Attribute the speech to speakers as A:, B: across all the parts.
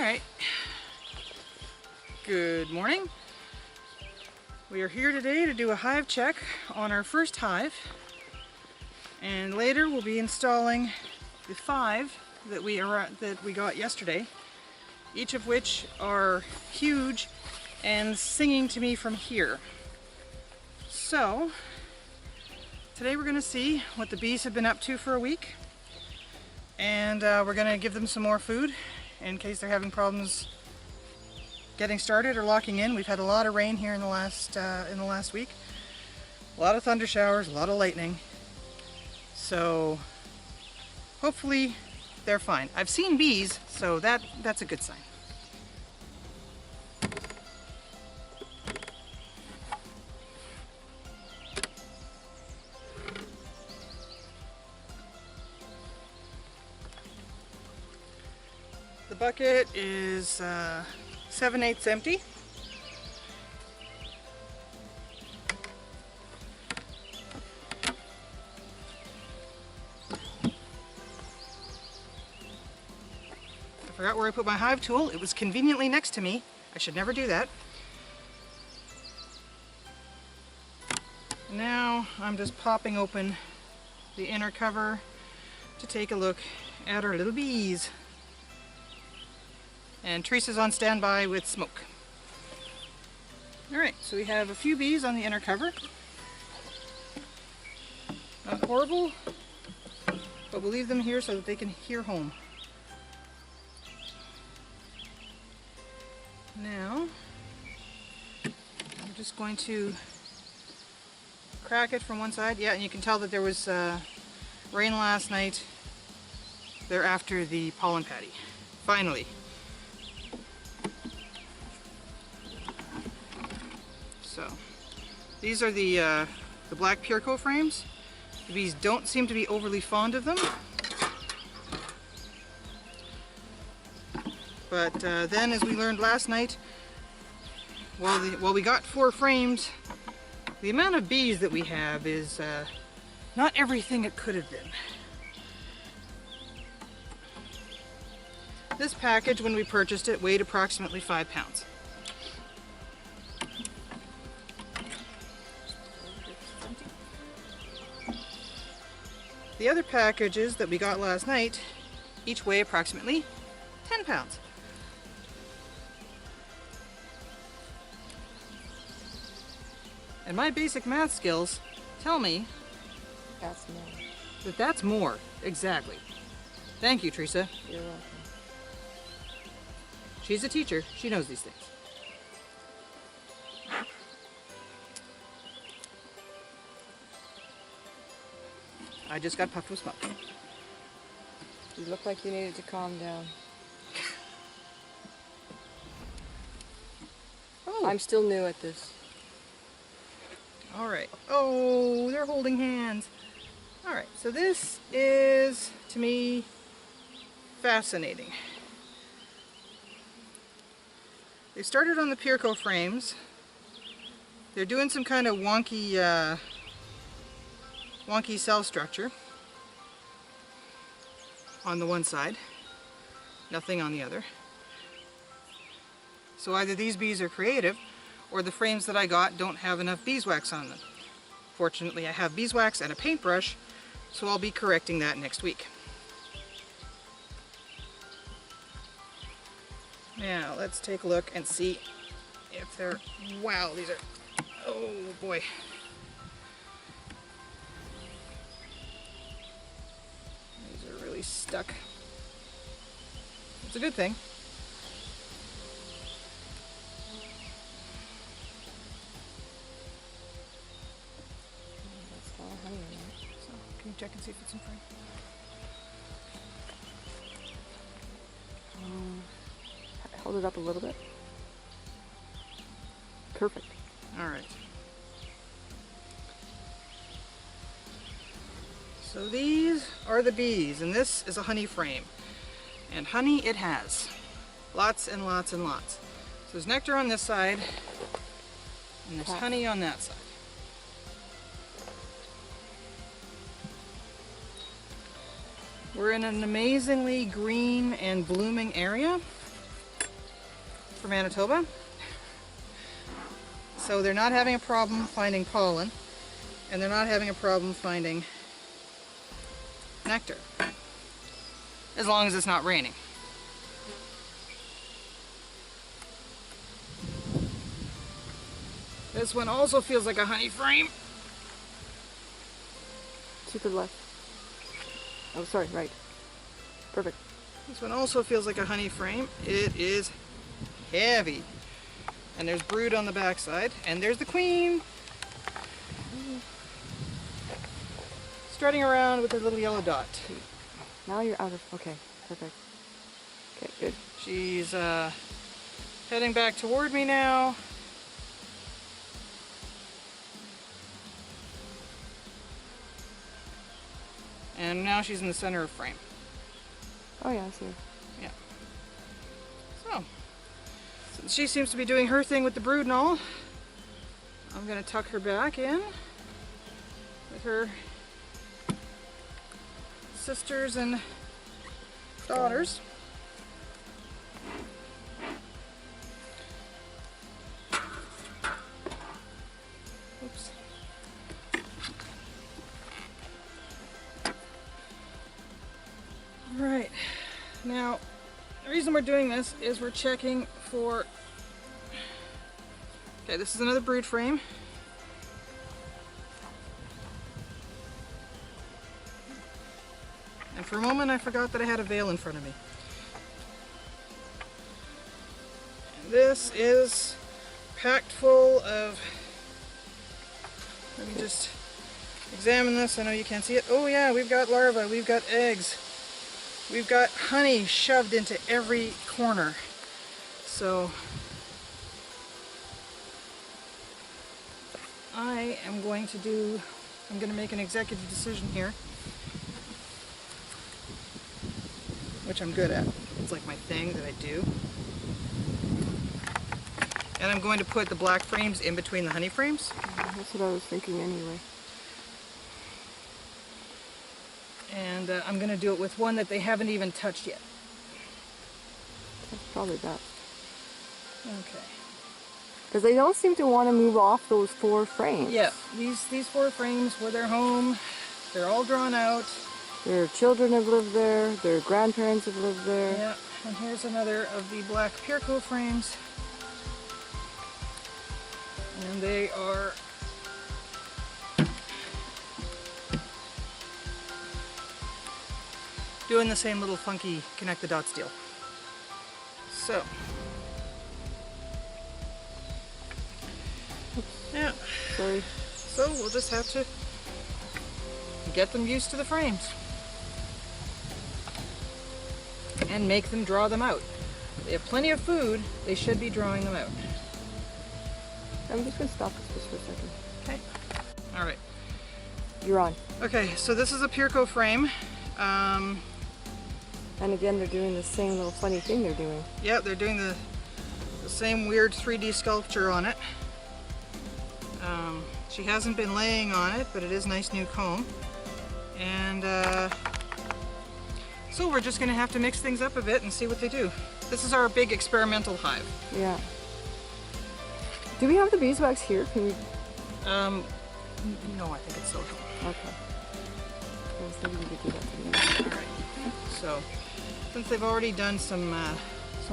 A: Alright, good morning. We are here today to do a hive check on our first hive, and later we'll be installing the 5 that we got yesterday, each of which are huge and singing to me from here. So today we're going to see what the bees have been up to for a week, and we're going to give them some more food in case they're having problems getting started or locking in. We've had a lot of rain here in the last week, a lot of thunder showers, a lot of lightning, so hopefully they're fine. I've seen bees, so that's a good sign. The bucket is 7/8 empty. I forgot where I put my hive tool. It was conveniently next to me. I should never do that. Now I'm just popping open the inner cover to take a look at our little bees. And Teresa's on standby with smoke. Alright, so we have a few bees on the inner cover. Not horrible, but we'll leave them here so that they can hear home. Now, I'm just going to crack it from one side. Yeah, and you can tell that there was rain last night there after the pollen patty. Finally. So, these are the black Pureco frames. The bees don't seem to be overly fond of them. But then, as we learned last night, while we got 4 frames, the amount of bees that we have is not everything it could have been. This package, when we purchased it, weighed approximately 5 pounds. The other packages that we got last night each weigh approximately 10 pounds. And my basic math skills tell me
B: That's more.
A: that's more. Exactly. Thank you, Teresa.
B: You're welcome.
A: She's a teacher. She knows these things. I just got puffed with smoke.
B: You look like you needed to calm down.
A: Oh.
B: I'm still new at this.
A: All right. Oh, they're holding hands. All right. So this is, to me, fascinating. They started on the Pureco frames. They're doing some kind of wonky cell structure on the one side, nothing on the other. So either these bees are creative, or the frames that I got don't have enough beeswax on them. Fortunately, I have beeswax and a paintbrush, so I'll be correcting that next week. Now let's take a look and see if they're, wow, these are, oh boy. These are really stuck. It's a good thing.
B: That's a lot of honey in there.
A: So, can you check and see if it's in frame?
B: Hold it up a little bit. Perfect.
A: All right. So these are the bees, and this is a honey frame. And honey it has. Lots and lots and lots. So there's nectar on this side, and there's honey on that side. We're in an amazingly green and blooming area. for Manitoba. So they're not having a problem finding pollen, and they're not having a problem finding nectar, as long as it's not raining. This one also feels like a honey frame.
B: To the left. Oh, sorry, right. Perfect.
A: This one also feels like a honey frame. It is heavy. And there's brood on the backside. And there's the queen. Strutting around with her little yellow dot.
B: Now you're out of... Okay, perfect. Okay, good.
A: She's heading back toward me now. And now she's in the center of frame.
B: Oh yeah, I see her.
A: Yeah. So, since she seems to be doing her thing with the brood and all, I'm going to tuck her back in with her sisters and daughters. Oops. All right. Now, the reason we're doing this is we're checking for... Okay, this is another brood frame. And for a moment I forgot that I had a veil in front of me. And this is packed full of... Let me just examine this. I know you can't see it. Oh yeah, we've got larvae, we've got eggs. We've got honey shoved into every corner. So I'm going to make an executive decision here, which I'm good at. It's like my thing that I do. And I'm going to put the black frames in between the honey frames.
B: That's what I was thinking anyway.
A: And I'm going to do it with one that they haven't even touched yet.
B: That's probably best.
A: Okay.
B: Because they don't seem to want to move off those 4 frames.
A: Yeah, these 4 frames were their home. They're all drawn out.
B: Their children have lived there. Their grandparents have lived there.
A: Yeah, and here's another of the black Pirco frames. And they are doing the same little funky connect the dots deal. So, yeah.
B: Sorry.
A: So we'll just have to get them used to the frames and make them draw them out. They have plenty of food, they should be drawing them out.
B: I'm just going to stop this just for a second.
A: Okay. All right.
B: You're on.
A: Okay, so this is a Pirco frame.
B: And again, they're doing the same little funny thing they're doing.
A: Yeah, they're doing the same weird 3D sculpture on it. She hasn't been laying on it, but it is nice new comb. And so we're just going to have to mix things up a bit and see what they do. This is our big experimental hive.
B: Yeah. Do we have the beeswax here? Can we...
A: No, I think it's still at home.
B: Okay. I was thinking we could do that for me.
A: All right. So, since they've already done some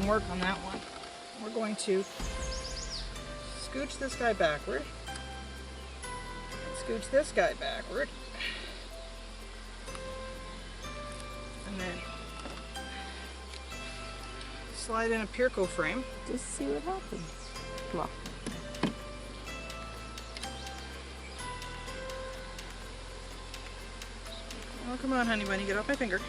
A: work on that one, we're going to scooch this guy backward. Scooch this guy backward. And then slide in a Pirco frame.
B: Just see what happens. Come on.
A: Oh, come on, honey bunny, get off my finger.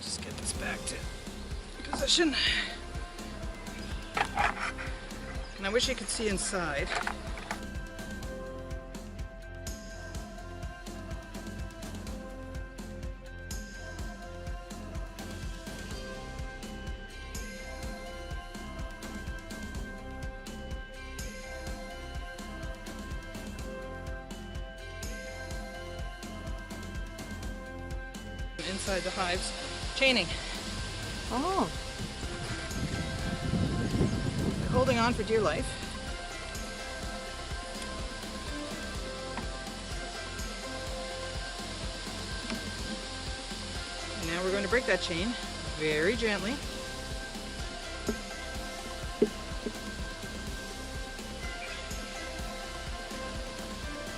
A: Just get this back to position. And I wish you could see inside. inside the hives, chaining.
B: Oh.
A: They're holding on for dear life. And now we're going to break that chain very gently.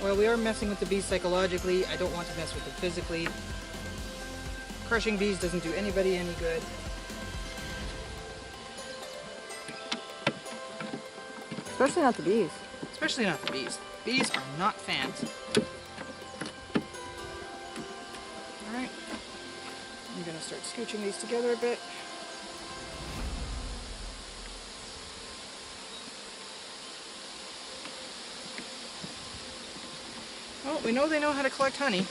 A: Well, we are messing with the bees psychologically. I don't want to mess with them physically. Crushing bees doesn't do anybody any good.
B: Especially not the bees.
A: Especially not the bees. Bees are not fans. Alright. I'm going to start scooching these together a bit. Well, we know they know how to collect honey.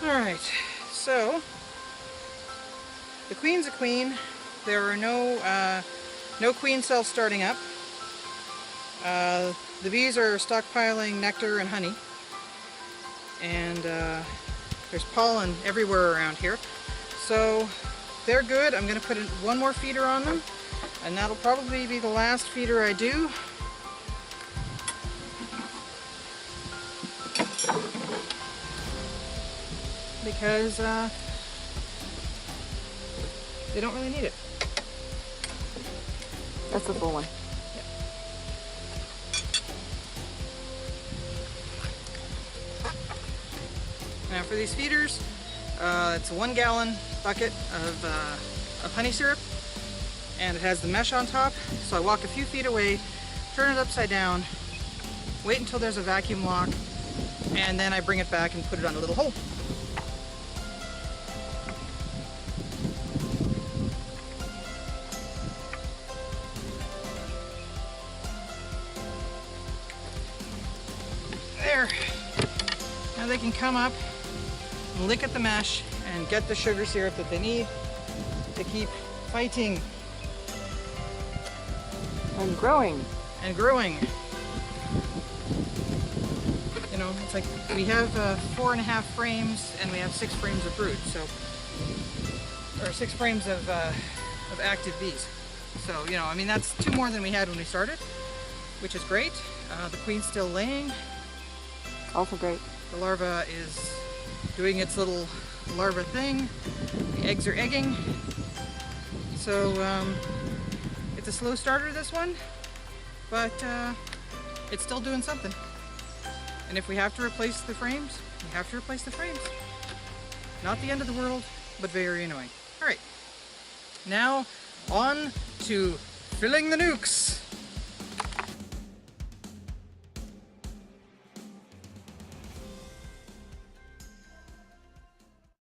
A: Alright, so the queen's a queen. There are no queen cells starting up. The bees are stockpiling nectar and honey. And there's pollen everywhere around here. So they're good. I'm going to put one more feeder on them, and that'll probably be the last feeder I do. Because they don't really need it.
B: That's the full one.
A: Now for these feeders, it's a 1 gallon bucket of honey syrup, and it has the mesh on top. So I walk a few feet away, turn it upside down, wait until there's a vacuum lock, and then I bring it back and put it on a little hole. There. Now they can come up and lick at the mesh and get the sugar syrup that they need to keep fighting
B: And growing.
A: and growing. You know, it's like we have 4.5 frames and we have 6 frames of brood, so, or 6 frames of active bees. So, you know, I mean, that's 2 more than we had when we started, which is great. The queen's still laying.
B: Also great.
A: The larva is doing its little larva thing. The eggs are egging. So it's a slow starter, this one, but it's still doing something. And if we have to replace the frames, we have to replace the frames. Not the end of the world, but very annoying. All right, now on to filling the nukes.